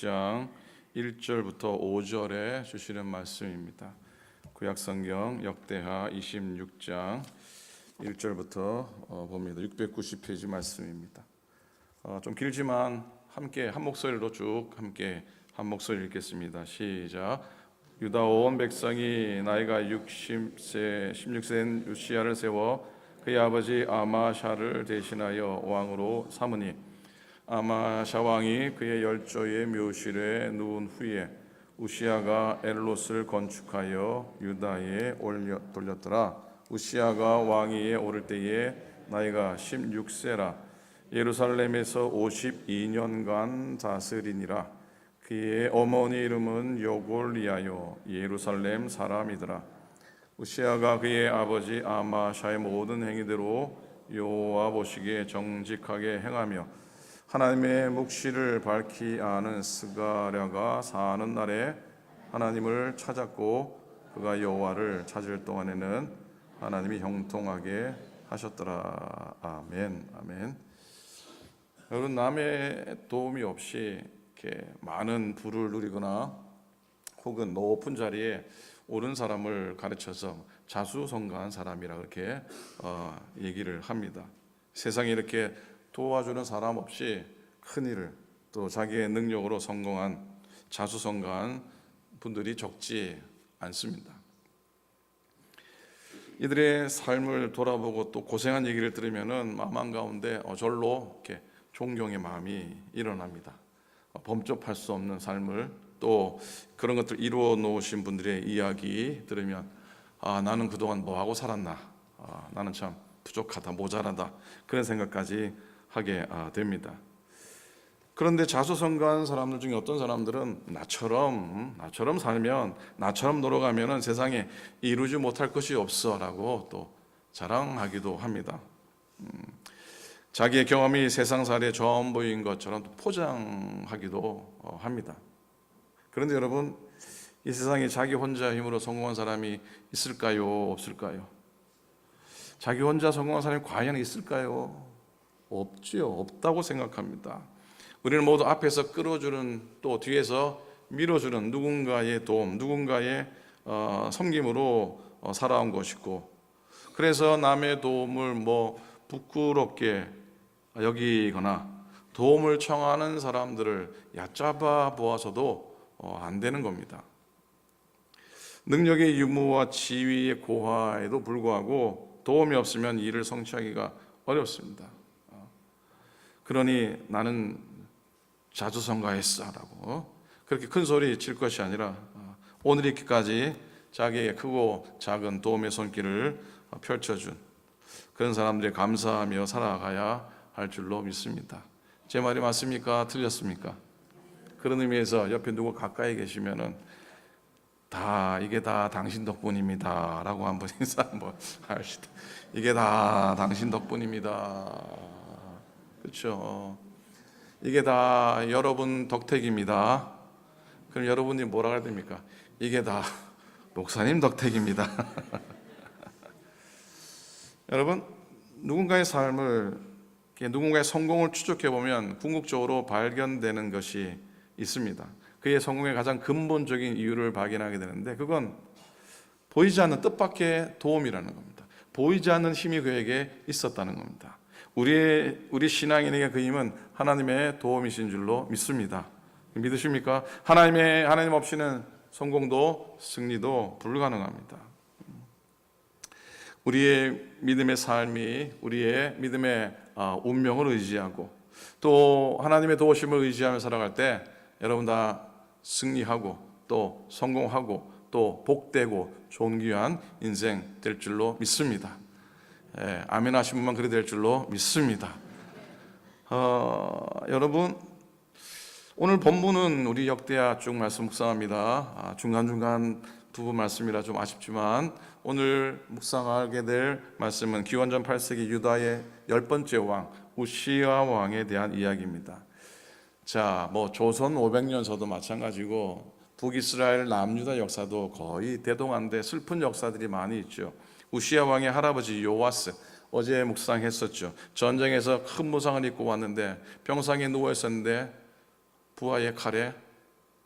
26장 1절부터 5절에 주시는 말씀입니다. 구약성경 역대하 26장 1절부터 봅니다. 690페이지 말씀입니다. 좀 길지만 함께 한 목소리로 쭉 함께 한 목소리 읽겠습니다. 시작. 유다 온 백성이 나이가 16세인 요시야를 세워 그의 아버지 아마샤를 대신하여 왕으로 삼으니 아마샤 왕이 그의 열조의 묘실에 누운 후에 우시야가 엘롯을 건축하여 유다에 돌렸더라. 우시야가 왕위에 오를 때에 나이가 16세라. 예루살렘에서 52년간 다스리니라. 그의 어머니 이름은 요골리아요 예루살렘 사람이더라. 우시야가 그의 아버지 아마샤의 모든 행위대로 여호와 보시기에 정직하게 행하며 하나님의 묵시를 밝히 아는 스가랴가 사는 날에 하나님을 찾았고 그가 여호와를 찾을 동안에는 하나님이 형통하게 하셨더라. 아멘. 아멘. 여러분, 남의 도움이 없이 이렇게 많은 부를 누리거나 혹은 높은 자리에 오른 사람을 가르쳐서 자수성가한 사람이라 그렇게 얘기를 합니다. 세상에 이렇게 도와주는 사람 없이 큰 일을 또 자기의 능력으로 성공한 자수성가한 분들이 적지 않습니다. 이들의 삶을 돌아보고 또 고생한 얘기를 들으면은 마음 한가운데 절로 이렇게 존경의 마음이 일어납니다. 범접할 수 없는 삶을 또 그런 것들 이루어 놓으신 분들의 이야기 들으면 나는 그동안 뭐하고 살았나, 나는 참 부족하다, 모자라다, 그런 생각까지 하게 됩니다. 그런데 자수성가한 사람들 중에 어떤 사람들은 나처럼 살면, 나처럼 놀아가면 세상에 이루지 못할 것이 없어라고 또 자랑하기도 합니다. 자기의 경험이 세상살이의 전부인 것처럼 포장하기도 합니다. 그런데 여러분, 이 세상에 자기 혼자 힘으로 성공한 사람이 있을까요? 없을까요? 자기 혼자 성공한 사람이 과연 있을까요? 없지요. 없다고 생각합니다. 우리는 모두 앞에서 끌어주는 또 뒤에서 밀어주는 누군가의 도움, 누군가의 섬김으로 살아온 것이고, 그래서 남의 도움을 부끄럽게 여기거나 도움을 청하는 사람들을 얕잡아 보아서도 안 되는 겁니다. 능력의 유무와 지위의 고하에도 불구하고 도움이 없으면 일을 성취하기가 어렵습니다. 그러니 나는 자수성가했어라고 그렇게 큰 소리 칠 것이 아니라 오늘 이렇게까지 자기의 크고 작은 도움의 손길을 펼쳐준 그런 사람들이 감사하며 살아가야 할 줄로 믿습니다. 제 말이 맞습니까? 틀렸습니까? 그런 의미에서 옆에 누구 가까이 계시면은 이게 다 당신 덕분입니다 라고 한번 인사 한번 하시다. 이게 다 당신 덕분입니다. 그렇죠? 이게 다 여러분 덕택입니다. 그럼 여러분이 뭐라 해야 됩니까? 이게 다 목사님 덕택입니다. 여러분, 누군가의 삶을, 누군가의 성공을 추적해 보면 궁극적으로 발견되는 것이 있습니다. 그의 성공의 가장 근본적인 이유를 발견하게 되는데, 그건 보이지 않는 뜻밖의 도움이라는 겁니다. 보이지 않는 힘이 그에게 있었다는 겁니다. 우리 신앙인에게 그 힘은 하나님의 도움이신 줄로 믿습니다. 믿으십니까? 하나님 없이는 성공도 승리도 불가능합니다. 우리의 믿음의 삶이 우리의 믿음의 운명을 의지하고 또 하나님의 도우심을 의지하며 살아갈 때 여러분 다 승리하고 또 성공하고 또 복되고 존귀한 인생 될 줄로 믿습니다. 아멘 하신 분만 그래 될 줄로 믿습니다. 여러분, 오늘 본문은 우리 역대하 쭉 말씀 묵상합니다. 중간중간 부분 말씀이라 좀 아쉽지만 오늘 묵상하게 될 말씀은 기원전 8세기 유다의 10번째 왕 우시야 왕에 대한 이야기입니다. 자, 조선 500년서도 마찬가지고 북이스라엘 남유다 역사도 거의 대동한데 슬픈 역사들이 많이 있죠. 우시야 왕의 할아버지 요아스, 어제 묵상했었죠. 전쟁에서 큰 무상을 입고 왔는데 병상에 누워 있었는데 부하의 칼에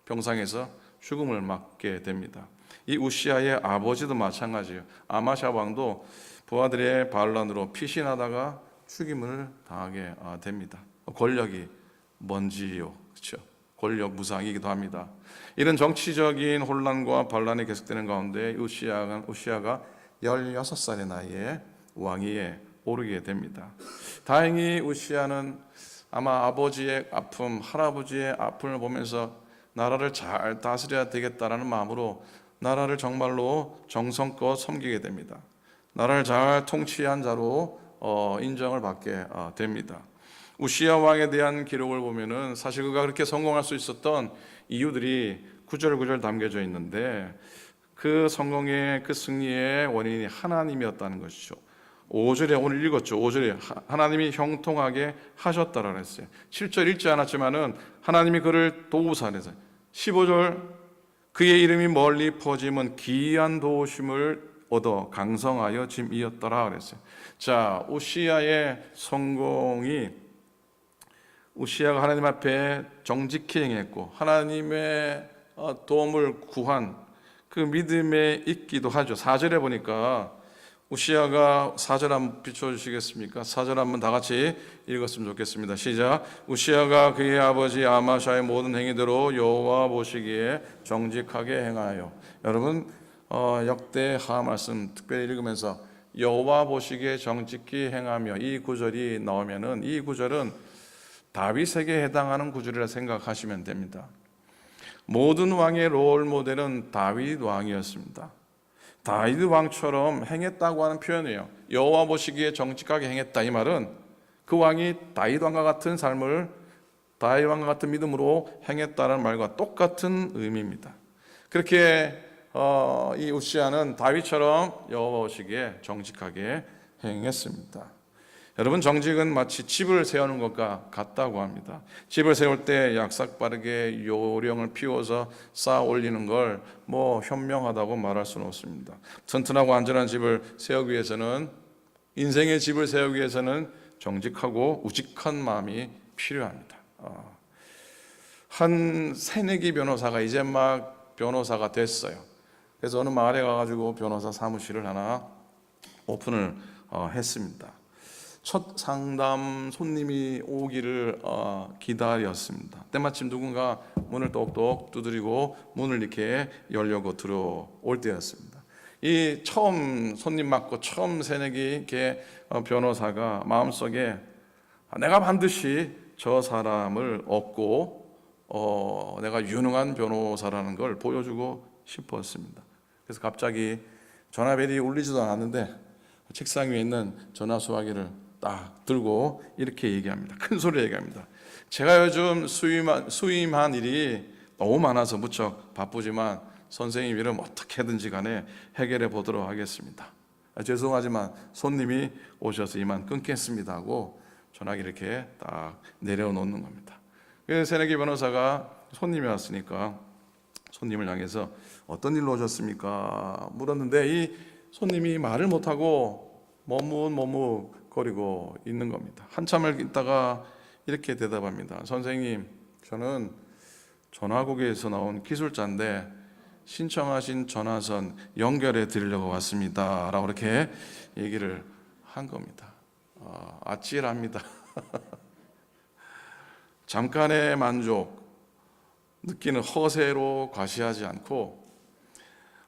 병상에서 죽음을 맞게 됩니다. 이 우시아의 아버지도 마찬가지예요. 아마샤 왕도 부하들의 반란으로 피신하다가 죽임을 당하게 됩니다. 권력이 뭔지요, 그렇죠? 권력 무상이기도 합니다. 이런 정치적인 혼란과 반란이 계속되는 가운데 우시아가 16살의 나이에 왕위에 오르게 됩니다. 다행히 우시아는 아마 아버지의 아픔, 할아버지의 아픔을 보면서 나라를 잘 다스려야 되겠다라는 마음으로 나라를 정말로 정성껏 섬기게 됩니다. 나라를 잘 통치한 자로 인정을 받게 됩니다. 우시아 왕에 대한 기록을 보면은 사실 그가 그렇게 성공할 수 있었던 이유들이 구절구절 담겨져 있는데 그 성공의 그 승리의 원인이 하나님이었다는 것이죠. 5절에 오늘 읽었죠. 5절에 하나님이 형통하게 하셨다라고 했어요. 7절 읽지 않았지만은 하나님이 그를 도우사내서 15절 그의 이름이 멀리 퍼짐은 기이한 도우심을 얻어 강성하여 짐이었더라 그랬어요. 자, 우시아의 성공이 우시아가 하나님 앞에 정직히 행했고 하나님의 도움을 구한 그 믿음에 있기도 하죠. 4절에 보니까 우시아가 4절 한번 비춰주시겠습니까? 4절 한번 다 같이 읽었으면 좋겠습니다. 시작. 우시아가 그의 아버지 아마샤의 모든 행위대로 여호와 보시기에 정직하게 행하여. 여러분 역대하 말씀 특별히 읽으면서 여호와 보시기에 정직히 행하며 이 구절이 나오면은 이 구절은 다윗에게 해당하는 구절이라 생각하시면 됩니다. 모든 왕의 롤 모델은 다윗 왕이었습니다. 다윗 왕처럼 행했다고 하는 표현이에요. 여호와 보시기에 정직하게 행했다. 이 말은 그 왕이 다윗 왕과 같은 삶을 다윗 왕과 같은 믿음으로 행했다는 말과 똑같은 의미입니다. 그렇게 이 우시아는 다윗처럼 여호와 보시기에 정직하게 행했습니다. 여러분 정직은 마치 집을 세우는 것과 같다고 합니다. 집을 세울 때 약삭빠르게 요령을 피워서 쌓아 올리는 걸 현명하다고 말할 수는 없습니다. 튼튼하고 안전한 집을 세우기 위해서는 인생의 집을 세우기 위해서는 정직하고 우직한 마음이 필요합니다. 한 새내기 변호사가 이제 막 변호사가 됐어요. 그래서 어느 마을에 가가지고 변호사 사무실을 하나 오픈을 했습니다. 첫 상담 손님이 오기를 기다렸습니다. 때마침 누군가 문을 똑똑 두드리고 문을 이렇게 열려고 들어올 때였습니다. 이 처음 손님 맞고 처음 새내기 변호사가 마음속에 내가 반드시 저 사람을 얻고 내가 유능한 변호사라는 걸 보여주고 싶었습니다. 그래서 갑자기 전화벨이 울리지도 않았는데 책상 위에 있는 전화 수화기를 딱 들고 이렇게 얘기합니다. 큰 소리로 얘기합니다. 제가 요즘 수임한 일이 너무 많아서 무척 바쁘지만 선생님 이름 어떻게든지 간에 해결해 보도록 하겠습니다. 죄송하지만 손님이 오셔서 이만 끊겠습니다 하고 전화기 이렇게 딱 내려놓는 겁니다. 그래서 새내기 변호사가 손님이 왔으니까 손님을 향해서 어떤 일로 오셨습니까? 물었는데 이 손님이 말을 못하고 머뭇거리고 있는 겁니다. 한참을 있다가 이렇게 대답합니다. 선생님, 저는 전화국에서 나온 기술자인데 신청하신 전화선 연결해 드리려고 왔습니다 라고 이렇게 얘기를 한 겁니다. 아찔합니다. 잠깐의 만족 느끼는 허세로 과시하지 않고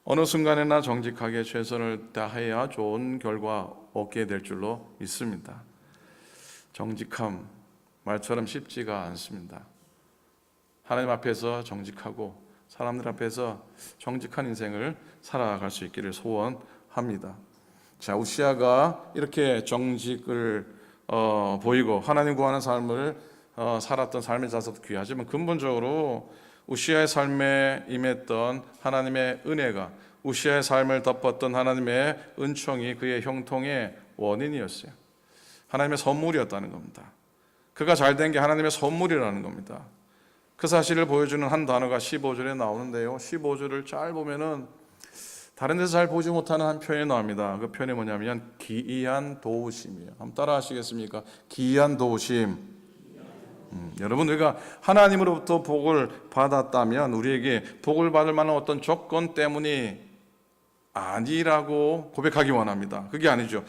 어느 순간에나 정직하게 최선을 다해야 좋은 결과 얻게 될 줄로 믿습니다. 정직함 말처럼 쉽지가 않습니다. 하나님 앞에서 정직하고 사람들 앞에서 정직한 인생을 살아갈 수 있기를 소원합니다. 자, 우시아가 이렇게 정직을 보이고 하나님 구하는 삶을 살았던 삶의 자세도 귀하지만 근본적으로 우시아의 삶에 임했던 하나님의 은혜가 우시아의 삶을 덮었던 하나님의 은총이 그의 형통의 원인이었어요. 하나님의 선물이었다는 겁니다. 그가 잘된 게 하나님의 선물이라는 겁니다. 그 사실을 보여주는 한 단어가 15절에 나오는데요. 15절을 잘 보면은 다른 데서 잘 보지 못하는 한 표현이 나옵니다. 그 표현이 뭐냐면 기이한 도우심이에요. 한번 따라 하시겠습니까? 기이한 도우심. 여러분, 우리가 하나님으로부터 복을 받았다면 우리에게 복을 받을 만한 어떤 조건 때문이 아니라고 고백하기 원합니다. 그게 아니죠.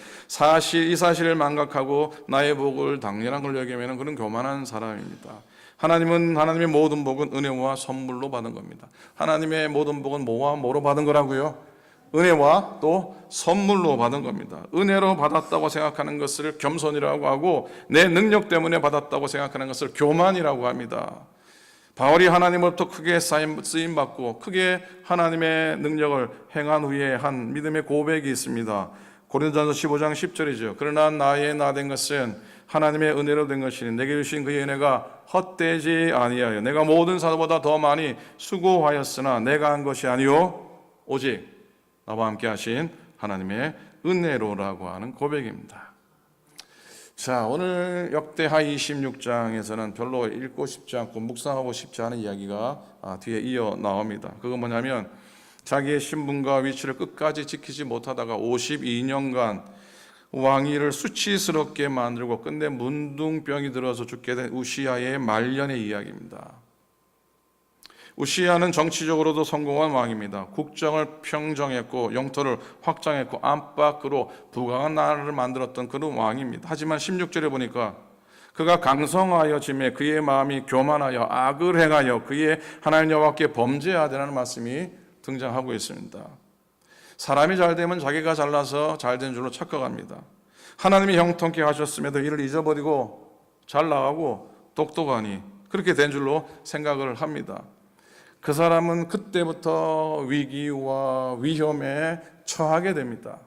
이 사실을 망각하고 나의 복을 당연한 걸 여기면 그런 교만한 사람입니다. 하나님의 모든 복은 은혜와 선물로 받은 겁니다. 하나님의 모든 복은 뭐로 받은 거라고요? 은혜와 또 선물로 받은 겁니다. 은혜로 받았다고 생각하는 것을 겸손이라고 하고, 내 능력 때문에 받았다고 생각하는 것을 교만이라고 합니다. 바울이 하나님으로부터 크게 쓰임받고 크게 하나님의 능력을 행한 후에 한 믿음의 고백이 있습니다. 고린도전서 15장 10절이죠. 그러나 나의 나 된 것은 하나님의 은혜로 된 것이니 내게 주신 그의 은혜가 헛되지 아니하여 내가 모든 사도보다 더 많이 수고하였으나 내가 한 것이 아니요 오직 나와 함께 하신 하나님의 은혜로라고 하는 고백입니다. 자, 오늘 역대하 26장에서는 별로 읽고 싶지 않고 묵상하고 싶지 않은 이야기가 뒤에 이어 나옵니다. 그건 뭐냐면 자기의 신분과 위치를 끝까지 지키지 못하다가 52년간 왕위를 수치스럽게 만들고 끝내 문둥병이 들어서 죽게 된 우시야의 말년의 이야기입니다. 우시야는 정치적으로도 성공한 왕입니다. 국정을 평정했고 영토를 확장했고 안팎으로 부강한 나라를 만들었던 그런 왕입니다. 하지만 16절에 보니까 그가 강성하여 짐에 그의 마음이 교만하여 악을 행하여 그의 하나님 여호와께 범죄하되라는 말씀이 등장하고 있습니다. 사람이 잘되면 자기가 잘나서 잘된 줄로 착각합니다. 하나님이 형통케 하셨음에도 이를 잊어버리고 잘 나가고 똑똑하니 그렇게 된 줄로 생각을 합니다. 그 사람은 그때부터 위기와 위험에 처하게 됩니다.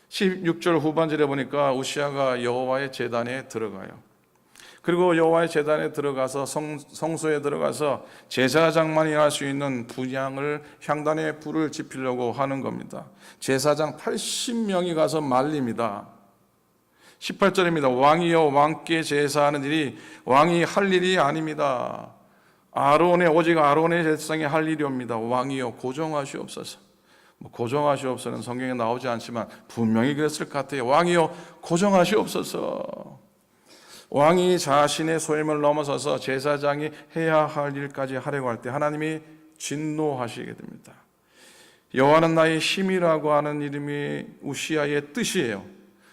16절 후반절에 보니까 우시야가 여호와의 제단에 들어가요. 그리고 여호와의 제단에 들어가서 성소에 들어가서 제사장만이 할 수 있는 분향을 향단에 불을 지피려고 하는 겁니다. 제사장 80명이 가서 말립니다. 18절입니다. 왕이여 왕께 제사하는 일이 왕이 할 일이 아닙니다. 오직 아론의 제사장이 할 일이옵니다. 왕이여 고정하시옵소서. 고정하시옵소서는 성경에 나오지 않지만 분명히 그랬을 것 같아요. 왕이여 고정하시옵소서. 왕이 자신의 소임을 넘어서서 제사장이 해야 할 일까지 하려고 할 때 하나님이 진노하시게 됩니다. 여호와는 나의 힘이라고 하는 이름이 우시야의 뜻이에요.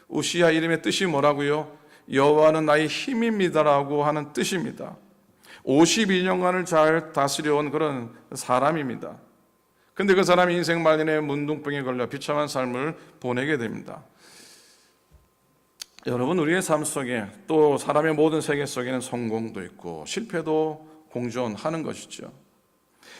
우시야 이름의 뜻이 뭐라고요? 여호와는 나의 힘입니다라고 하는 뜻입니다. 52년간을 잘 다스려온 그런 사람입니다. 근데 그 사람이 인생 말년에 문둥병에 걸려 비참한 삶을 보내게 됩니다. 여러분, 우리의 삶 속에 또 사람의 모든 세계 속에는 성공도 있고 실패도 공존하는 것이죠.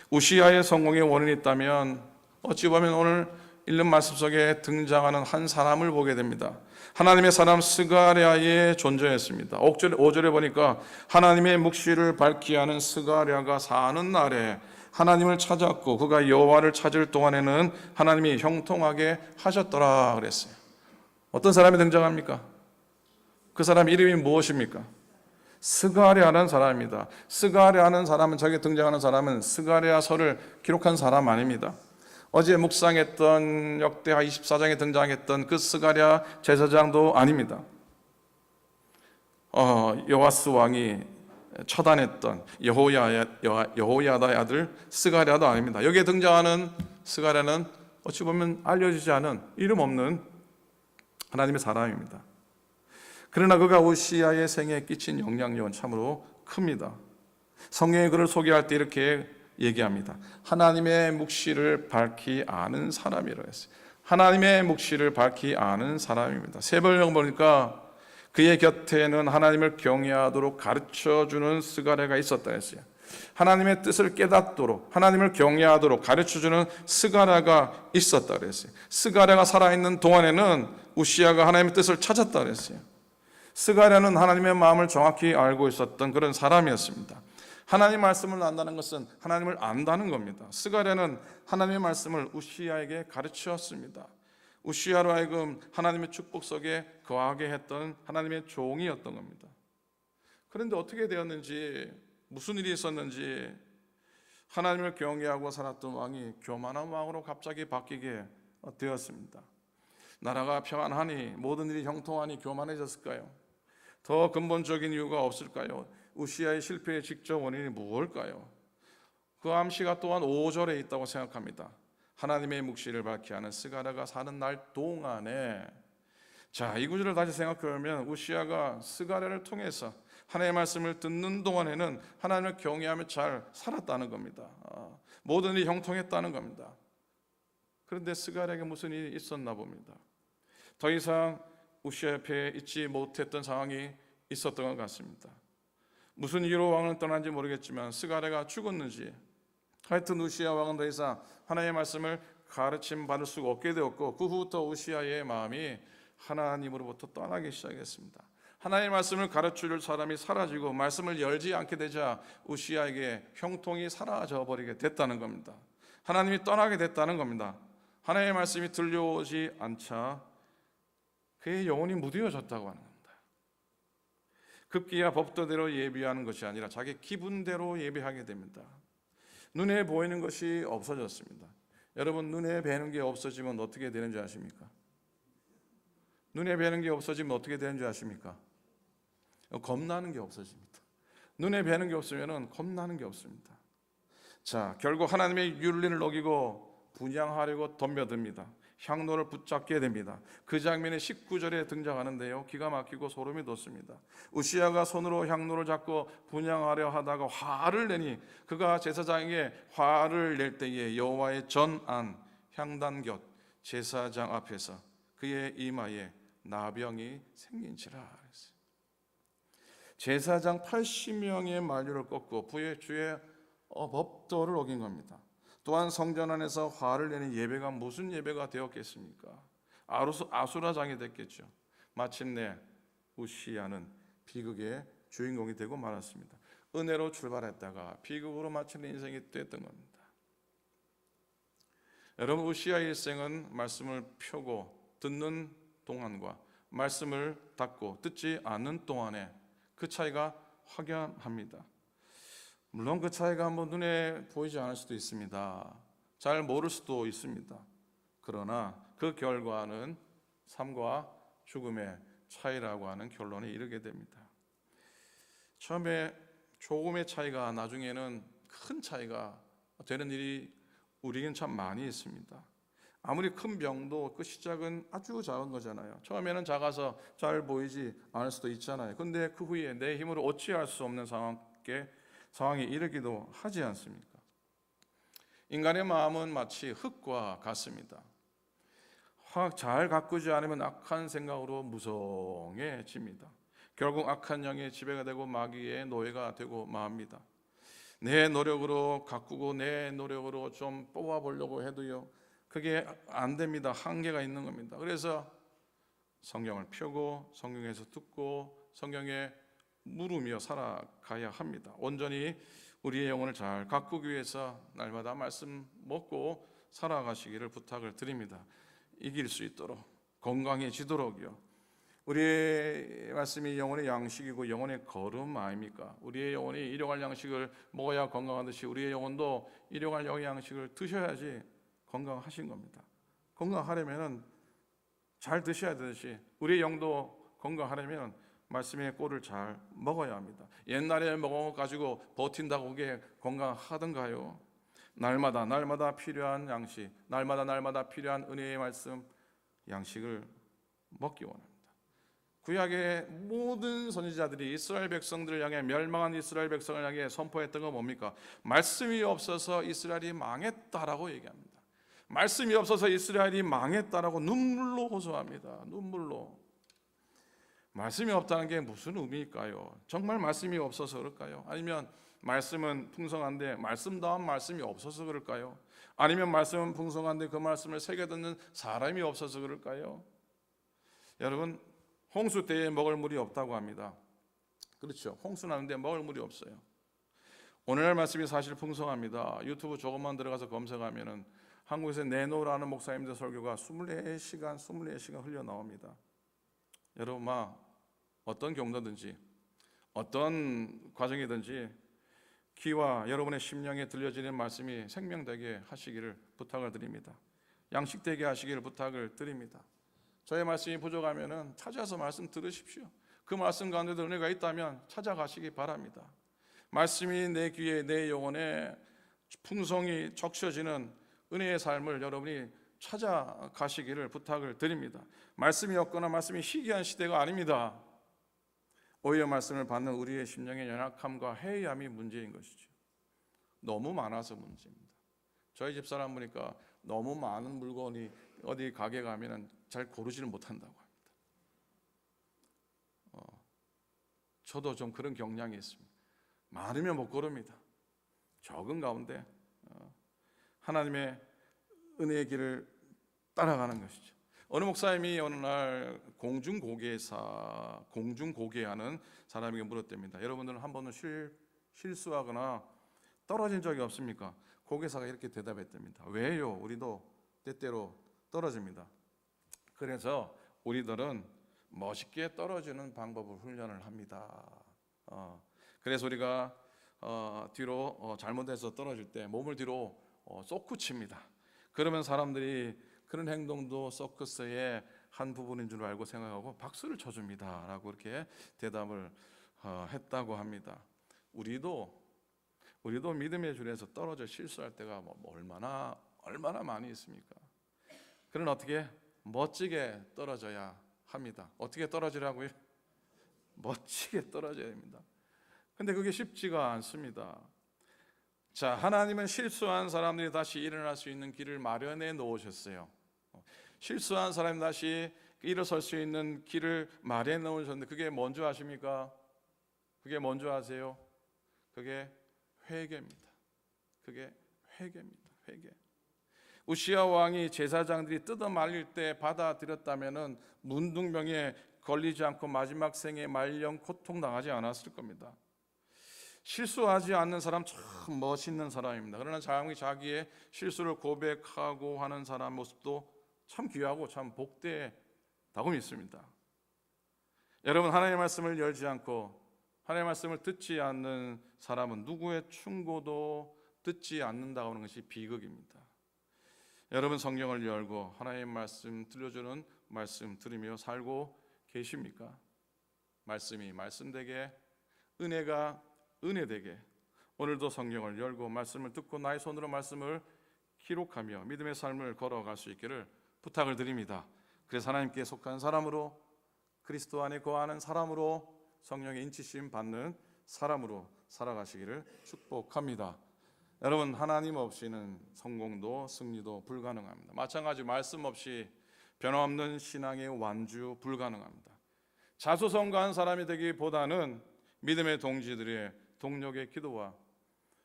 우시야의 성공의 원인이 있다면 어찌 보면 오늘 읽는 말씀 속에 등장하는 한 사람을 보게 됩니다. 하나님의 사람 스가랴의 존재였습니다. 5절에 보니까 하나님의 묵시를 밝히 하는 스가랴가 사는 날에 하나님을 찾았고 그가 여호와를 찾을 동안에는 하나님이 형통하게 하셨더라 그랬어요. 어떤 사람이 등장합니까? 그 사람 이름이 무엇입니까? 스가랴라는 사람입니다. 스가랴라는 사람은, 저기 등장하는 사람은 스가랴서를 기록한 사람 아닙니다. 어제 묵상했던 역대하 24장에 등장했던 그 스가랴 제사장도 아닙니다. 여호와스 왕이 처단했던 여호야다의 아들 스가랴도 아닙니다. 여기에 등장하는 스가랴는 어찌 보면 알려지지 않은 이름 없는 하나님의 사람입니다. 그러나 그가 우시야의 생애에 끼친 영향력은 참으로 큽니다. 성경이 그를 소개할 때 이렇게 얘기합니다. 하나님의 묵시를 밝히 아는 사람이라고 했어요. 하나님의 묵시를 밝히 아는 사람입니다. 세 번역 보니까 그의 곁에는 하나님을 경외하도록 가르쳐주는 스가랴가 있었다 했어요. 하나님의 뜻을 깨닫도록, 하나님을 경외하도록 가르쳐주는 스가랴가 있었다 그랬어요. 스가랴가 살아있는 동안에는 우시야가 하나님의 뜻을 찾았다 그랬어요. 스가랴는 하나님의 마음을 정확히 알고 있었던 그런 사람이었습니다. 하나님의 말씀을 안다는 것은 하나님을 안다는 겁니다. 스가랴는 하나님의 말씀을 우시야에게 가르쳤습니다. 우시야로 하여금 하나님의 축복 속에 거하게 했던 하나님의 종이었던 겁니다. 그런데 어떻게 되었는지, 무슨 일이 있었는지 하나님을 경외하고 살았던 왕이 교만한 왕으로 갑자기 바뀌게 되었습니다. 나라가 평안하니 모든 일이 형통하니 교만해졌을까요? 더 근본적인 이유가 없을까요? 우시아의 실패의 직접 원인이 무엇일까요? 그 암시가 또한 5절에 있다고 생각합니다. 하나님의 묵시를 밝히 하는 스가랴가 사는 날 동안에, 자, 이 구절을 다시 생각해보면 우시아가 스가랴를 통해서 하나님의 말씀을 듣는 동안에는 하나님을 경외하며 잘 살았다는 겁니다. 모든 일이 형통했다는 겁니다. 그런데 스가랴에게 무슨 일이 있었나 봅니다. 더 이상 우시아 옆에 있지 못했던 상황이 있었던 것 같습니다. 무슨 이유로 왕을 떠난지 모르겠지만 스가랴가 죽었는지, 하여튼 우시아 왕은 더 이상 하나님의 말씀을 가르침 받을 수가 없게 되었고, 그 후부터 우시아의 마음이 하나님으로부터 떠나기 시작했습니다. 하나님의 말씀을 가르쳐줄 사람이 사라지고 말씀을 열지 않게 되자 우시아에게 형통이 사라져 버리게 됐다는 겁니다. 하나님이 떠나게 됐다는 겁니다. 하나님의 말씀이 들려오지 않자 그의 영혼이 무뎌졌다고 하는 겁니다. 급기야 법도대로 예비하는 것이 아니라 자기 기분대로 예비하게 됩니다. 눈에 보이는 것이 없어졌습니다. 여러분, 눈에 뵈는 게 없어지면 어떻게 되는 줄 아십니까? 눈에 뵈는 게 없어지면 어떻게 되는 줄 아십니까? 겁나는 게 없어집니다. 눈에 뵈는 게 없으면 겁나는 게 없습니다. 자, 결국 하나님의 윤리를 어기고 분양하려고 덤벼듭니다. 향로를 붙잡게 됩니다. 그 장면이 19절에 등장하는데요, 기가 막히고 소름이 돋습니다. 우시아가 손으로 향로를 잡고 분양하려 하다가 화를 내니, 그가 제사장에게 화를 낼 때에 여호와의 전안 향단 곁 제사장 앞에서 그의 이마에 나병이 생긴지라 했어요. 제사장 80명의 만류를 꺾고 주의 법도를 어긴 겁니다. 또한 성전 안에서 화를 내는 예배가 무슨 예배가 되었겠습니까? 아수라장이 됐겠죠. 마침내 우시아는 비극의 주인공이 되고 말았습니다. 은혜로 출발했다가 비극으로 마침내 인생이 됐던 겁니다. 여러분, 우시아의 일생은 말씀을 펴고 듣는 동안과 말씀을 닫고 듣지 않는 동안에 그 차이가 확연합니다. 물론 그 차이가 눈에 보이지 않을 수도 있습니다. 잘 모를 수도 있습니다. 그러나 그 결과는 삶과 죽음의 차이라고 하는 결론에 이르게 됩니다. 처음에 조금의 차이가 나중에는 큰 차이가 되는 일이 우리에겐 참 많이 있습니다. 아무리 큰 병도 그 시작은 아주 작은 거잖아요. 처음에는 작아서 잘 보이지 않을 수도 있잖아요. 근데 그 후에 내 힘으로 어찌할 수 없는 상황에 이르기도 하지 않습니까? 인간의 마음은 마치 흙과 같습니다. 잘 가꾸지 않으면 악한 생각으로 무성해집니다. 결국 악한 영의 지배가 되고 마귀의 노예가 되고 맙니다. 내 노력으로 가꾸고 내 노력으로 좀 뽑아보려고 해도요, 그게 안 됩니다. 한계가 있는 겁니다. 그래서 성경을 펴고 성경에서 듣고 성경에 물으며 살아가야 합니다. 온전히 우리의 영혼을 잘 가꾸기 위해서 날마다 말씀 먹고 살아가시기를 부탁을 드립니다. 이길 수 있도록, 건강해지도록요. 우리의 말씀이 영혼의 양식이고 영혼의 거름 아닙니까? 우리의 영혼이 일용할 양식을 먹어야 건강하듯이 우리의 영혼도 일용할 영양식을 드셔야지 건강하신 겁니다. 건강하려면 잘 드셔야 되듯이 우리의 영도 건강하려면 말씀의 꼴을 잘 먹어야 합니다. 옛날에 먹어가지고 버틴다고 그게 건강하던가요? 날마다 필요한 양식, 날마다 필요한 은혜의 말씀 양식을 먹기 원합니다. 구약의 모든 선지자들이 이스라엘 백성들을 향해, 멸망한 이스라엘 백성을 향해 선포했던 건 뭡니까? 말씀이 없어서 이스라엘이 망했다라고 얘기합니다. 말씀이 없어서 이스라엘이 망했다라고 눈물로 호소합니다. 눈물로. 말씀이 없다는 게 무슨 의미일까요? 정말 말씀이 없어서 그럴까요? 아니면 말씀은 풍성한데 말씀다운 말씀이 없어서 그럴까요? 아니면 말씀은 풍성한데 그 말씀을 새겨 듣는 사람이 없어서 그럴까요? 여러분, 홍수 때에 먹을 물이 없다고 합니다. 그렇죠. 홍수 나는데 먹을 물이 없어요. 오늘날 말씀이 사실 풍성합니다. 유튜브 조금만 들어가서 검색하면은 한국에서 네노라는 목사님들 설교가 24시간 흘러나옵니다. 여러분, 어떤 경로든지 어떤 과정이든지 귀와 여러분의 심령에 들려지는 말씀이 생명되게 하시기를 부탁을 드립니다. 양식되게 하시기를 부탁을 드립니다. 저의 말씀이 부족하면 찾아서 말씀 들으십시오. 그 말씀 가운데도 은혜가 있다면 찾아가시기 바랍니다. 말씀이 내 귀에 내 영혼에 풍성히 적셔지는 은혜의 삶을 여러분이 찾아가시기를 부탁을 드립니다. 말씀이 없거나 말씀이 희귀한 시대가 아닙니다. 오히려 말씀을 받는 우리의 심령의 연약함과 해이함이 문제인 것이죠. 너무 많아서 문제입니다. 저희 집사람 보니까 너무 많은 물건이 어디 가게 가면 잘 고르지를 못한다고 합니다. 저도 좀 그런 경향이 있습니다. 많으면 못 고릅니다. 적은 가운데 하나님의 은혜의 길을 따라가는 것이죠. 어느 목사님이 어느 날 공중고개하는 사람에게 물었답니다. 여러분들은 한 번은 실수하거나 떨어진 적이 없습니까? 고개사가 이렇게 대답했답니다. 왜요? 우리도 때때로 떨어집니다. 그래서 우리들은 멋있게 떨어지는 방법을 훈련을 합니다. 그래서 우리가 뒤로 잘못해서 떨어질 때 몸을 뒤로 솟구칩니다. 그러면 사람들이 그런 행동도 서커스의 한 부분인 줄 알고 생각하고 박수를 쳐줍니다 라고 이렇게 대답을 했다고 합니다. 우리도 믿음의 줄에서 떨어져 실수할 때가 얼마나 많이 있습니까? 그러나 어떻게 멋지게 떨어져야 합니다. 어떻게 떨어지라고요? 멋지게 떨어져야 됩니다. 근데 그게 쉽지가 않습니다. 자, 하나님은 실수한 사람들이 다시 일어날 수 있는 길을 마련해 놓으셨어요. 실수한 사람이 다시 일어설 수 있는 길을 마련해 놓으셨는데 그게 뭔지 아십니까? 그게 뭔지 아세요? 그게 회개입니다. 그게 회개입니다. 회개. 우시야 왕이 제사장들이 뜯어 말릴 때 받아들였다면은 문둥병에 걸리지 않고 마지막 생에 말령 고통당하지 않았을 겁니다. 실수하지 않는 사람 참 멋있는 사람입니다. 그러나 자기의 실수를 고백하고 하는 사람 모습도 참 귀하고 참 복되다고 믿습니다. 여러분, 하나님의 말씀을 열지 않고 하나님의 말씀을 듣지 않는 사람은 누구의 충고도 듣지 않는다고 하는 것이 비극입니다. 여러분, 성경을 열고 하나님의 말씀 들려주는 말씀 들으며 살고 계십니까? 말씀이 말씀되게, 은혜가 은혜되게 오늘도 성경을 열고 말씀을 듣고 나의 손으로 말씀을 기록하며 믿음의 삶을 걸어갈 수 있기를 부탁을 드립니다. 그래서 하나님께 속한 사람으로, 그리스도 안에 거하는 사람으로, 성령의 인치심 받는 사람으로 살아가시기를 축복합니다. 여러분, 하나님 없이는 성공도 승리도 불가능합니다. 마찬가지 말씀 없이 변함없는 신앙의 완주 불가능합니다. 자수성가한 사람이 되기보다는 믿음의 동지들의 동력의 기도와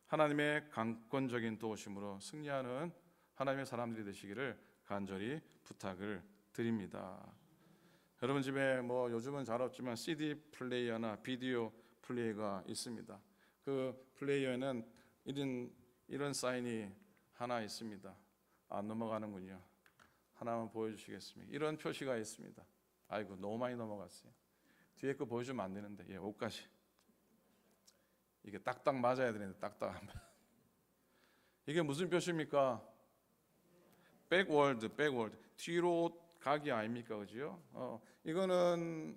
하나님의 강권적인 도우심으로 승리하는 하나님의 사람들이 되시기를 간절히 부탁을 드립니다. 여러분 집에 요즘은 잘 없지만 CD 플레이어나 비디오 플레이어가 있습니다. 그 플레이어에는 이런 사인이 하나 있습니다. 안 넘어가는군요. 하나만 보여주시겠습니까? 이런 표시가 있습니다. 아이고, 너무 많이 넘어갔어요. 뒤에 거 보여주면 안 되는데, 5가지. 이게 딱딱 맞아야 되는데 딱딱 안 맞아요. 이게 무슨 표시입니까? 백월드. 뒤로 가기 아닙니까? 그죠? 이거는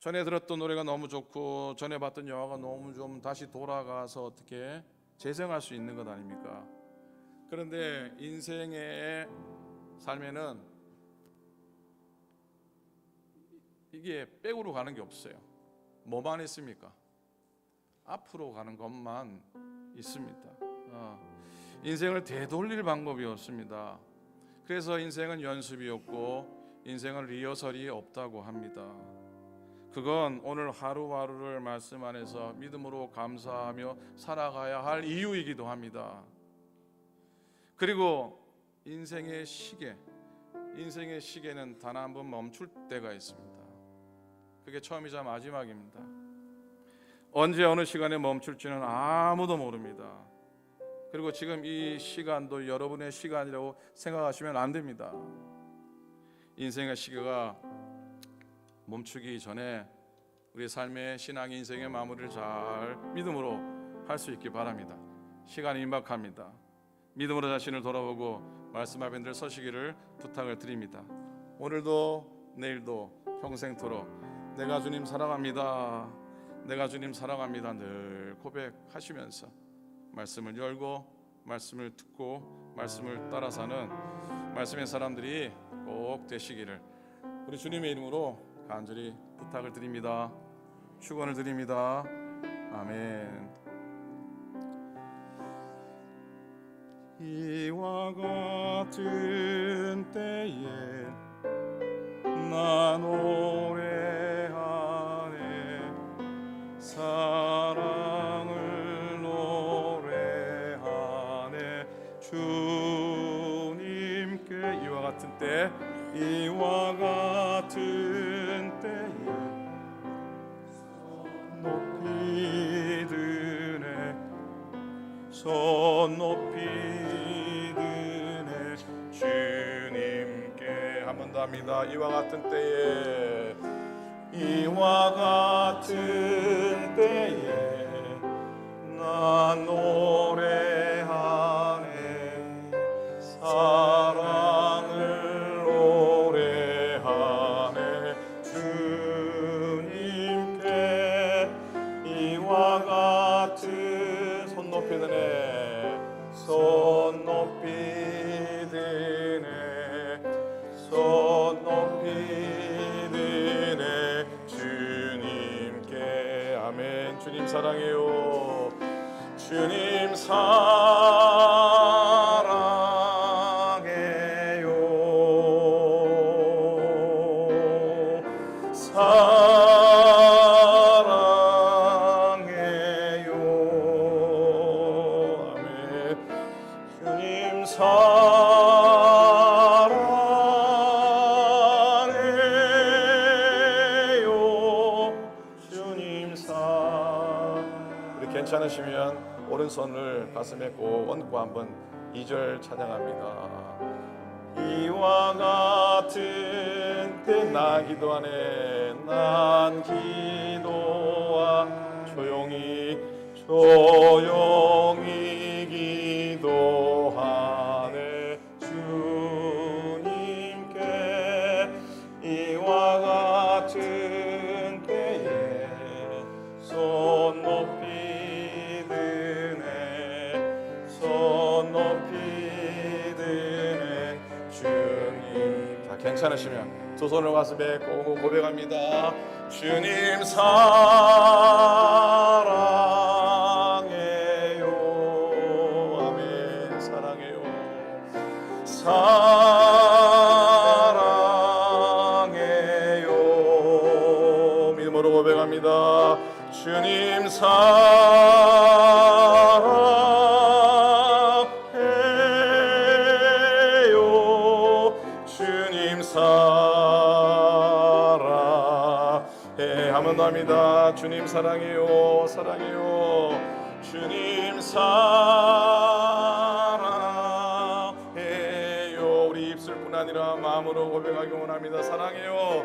전에 들었던 노래가 너무 좋고 전에 봤던 영화가 너무 좀 다시 돌아가서 어떻게 재생할 수 있는 것 아닙니까? 그런데 인생의 삶에는 이게 백으로 가는 게 없어요. 뭐만 있습니까? 앞으로 가는 것만 있습니다. 인생을 되돌릴 방법이 없습니다. 그래서 인생은 연습이 없고 인생은 리허설이 없다고 합니다. 그건 오늘 하루하루를 말씀 안에서 믿음으로 감사하며 살아가야 할 이유이기도 합니다. 그리고 인생의 시계는 단 한 번 멈출 때가 있습니다. 그게 처음이자 마지막입니다. 언제 어느 시간에 멈출지는 아무도 모릅니다. 그리고 지금 이 시간도 여러분의 시간이라고 생각하시면 안 됩니다. 인생의 시계가 멈추기 전에 우리 삶의 신앙 인생의 마무리를 잘 믿음으로 할 수 있기 바랍니다. 시간이 임박합니다. 믿음으로 자신을 돌아보고 말씀 앞에 늘 서시기를 부탁을 드립니다. 오늘도 내일도 평생토록 내가 주님 사랑합니다. 내가 주님 사랑합니다. 늘 고백하시면서 말씀을 열고 말씀을 듣고 말씀을 따라 사는 말씀의 사람들이 꼭 되시기를 우리 주님의 이름으로 간절히 부탁을 드립니다. 축원을 드립니다. 아멘. 이와 같은 때에 난 노래하네 사랑을 노래하네 주님께 이와 같은 때 이와 같은 때에 손 높이 드네 손 높이 드네 주님께 한 번 더 합니다. 이와 같은 때에 이와 같은 때에 난 노래하네 사랑을 노래하네 주님께 이와 같은 손 높이 드네 손 높이 드네 손 높이 드네 주님께 아멘. 주님 사랑해요. 주님 사랑해요. 사랑해요. 아멘. 주님 괜찮으시면 오른손을 가슴에 꼭 얹고 한번 2절 찬양합니다. 이와 같은 때 난 기도하네 난 기도하 조용히 기도하네 주님께 이와 같은 때에 손 높이 손 높이 드네 주님. 자, 괜찮으시면 두 손을 가슴에 꼭 고백합니다. 주님 사랑해요. 아멘. 사랑해요. 사랑해요. 믿음으로 고백합니다. 주님 사랑해 하면 합니다. 주님 사랑해요. 사랑해요. 주님 사랑해요. 우리 입술뿐 아니라 마음으로 고백하기 원합니다. 사랑해요.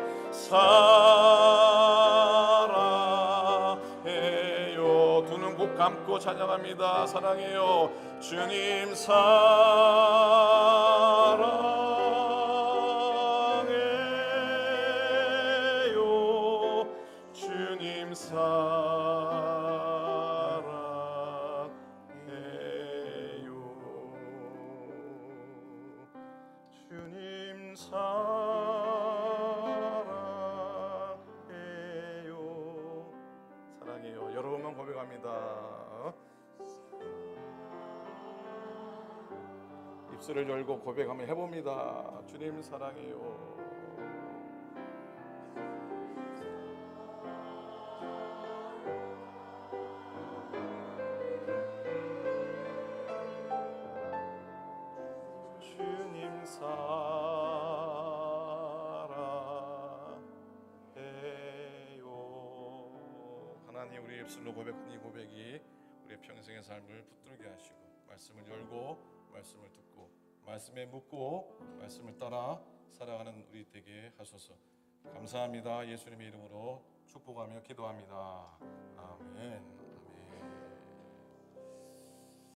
사랑해요. 두 눈 꼭 감고 찬양합니다. 사랑해요. 주님 사랑해요. 주님 사랑해요. 주님 사랑해요. 사랑해요. 여러 번만 고백합니다. 입술을 열고 고백 한번 해봅니다. 주님 사랑해요. 주님 사랑해요. 하나님 우리 입술로 고백한 이 고백이 우리의 평생의 삶을 붙들게 하시고 말씀을 열고 말씀을 듣고 말씀에 묻고 말씀을 따라 살아가는 우리 되게 하소서. 감사합니다. 예수님의 이름으로 축복하며 기도합니다. 아멘.